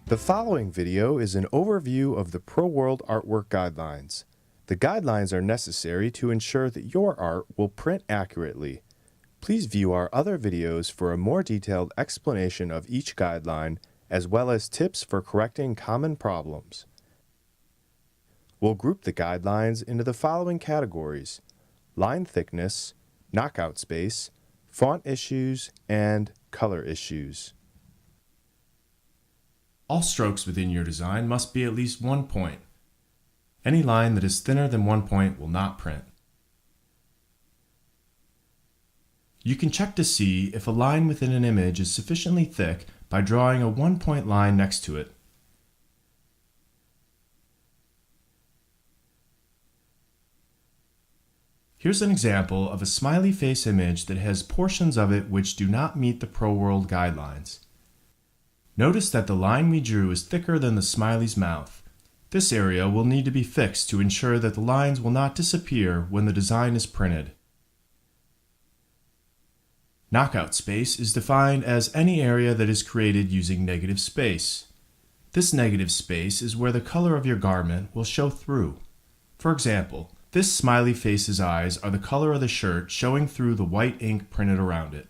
The following video is an overview of the Pro World Artwork Guidelines. The guidelines are necessary to ensure that your art will print accurately. Please view our other videos for a more detailed explanation of each guideline, as well as tips for correcting common problems. We'll group the guidelines into the following categories: line thickness, knockout space, font issues, and color issues. All strokes within your design must be at least 1 point. Any line that is thinner than 1 point will not print. You can check to see if a line within an image is sufficiently thick by drawing a 1-point line next to it. Here's an example of a smiley face image that has portions of it which do not meet the Pro World guidelines. Notice that the line we drew is thicker than the smiley's mouth. This area will need to be fixed to ensure that the lines will not disappear when the design is printed. Knockout space is defined as any area that is created using negative space. This negative space is where the color of your garment will show through. For example, this smiley face's eyes are the color of the shirt showing through the white ink printed around it.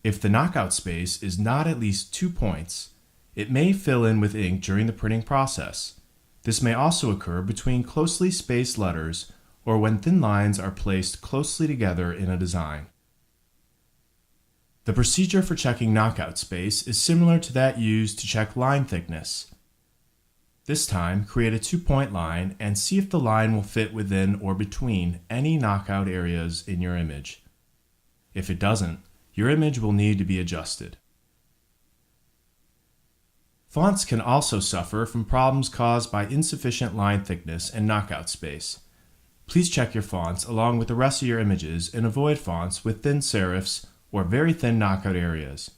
If the knockout space is not at least 2 points, it may fill in with ink during the printing process. This may also occur between closely spaced letters or when thin lines are placed closely together in a design. The procedure for checking knockout space is similar to that used to check line thickness. This time, create a 2-point line and see if the line will fit within or between any knockout areas in your image. If it doesn't, your image will need to be adjusted. Fonts can also suffer from problems caused by insufficient line thickness and knockout space. Please check your fonts along with the rest of your images and avoid fonts with thin serifs or very thin knockout areas.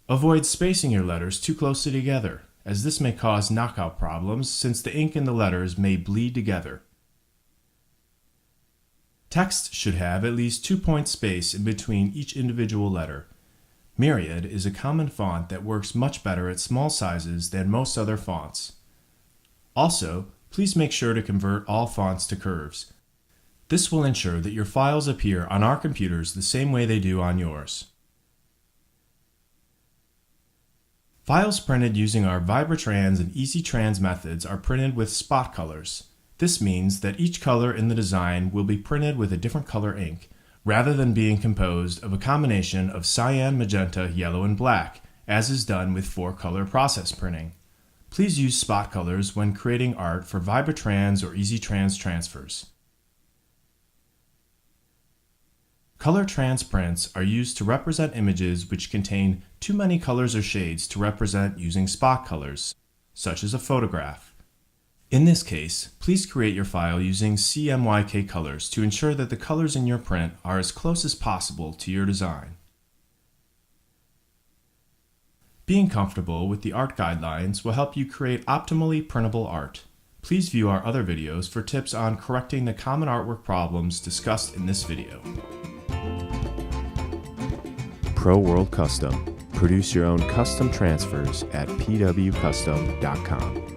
Avoid spacing your letters too closely together, as this may cause knockout problems since the ink in the letters may bleed together. Text should have at least 2-point space in between each individual letter. Myriad is a common font that works much better at small sizes than most other fonts. Also, please make sure to convert all fonts to curves. This will ensure that your files appear on our computers the same way they do on yours. Files printed using our Vibratrans and EasyTrans methods are printed with spot colors. This means that each color in the design will be printed with a different color ink, rather than being composed of a combination of cyan, magenta, yellow, and black, as is done with 4-color process printing. Please use spot colors when creating art for Vibratrans or EasyTrans transfers. Color trans prints are used to represent images which contain too many colors or shades to represent using spot colors, such as a photograph. In this case, please create your file using CMYK colors to ensure that the colors in your print are as close as possible to your design. Being comfortable with the art guidelines will help you create optimally printable art. Please view our other videos for tips on correcting the common artwork problems discussed in this video. Pro World Custom. Produce your own custom transfers at pwcustom.com.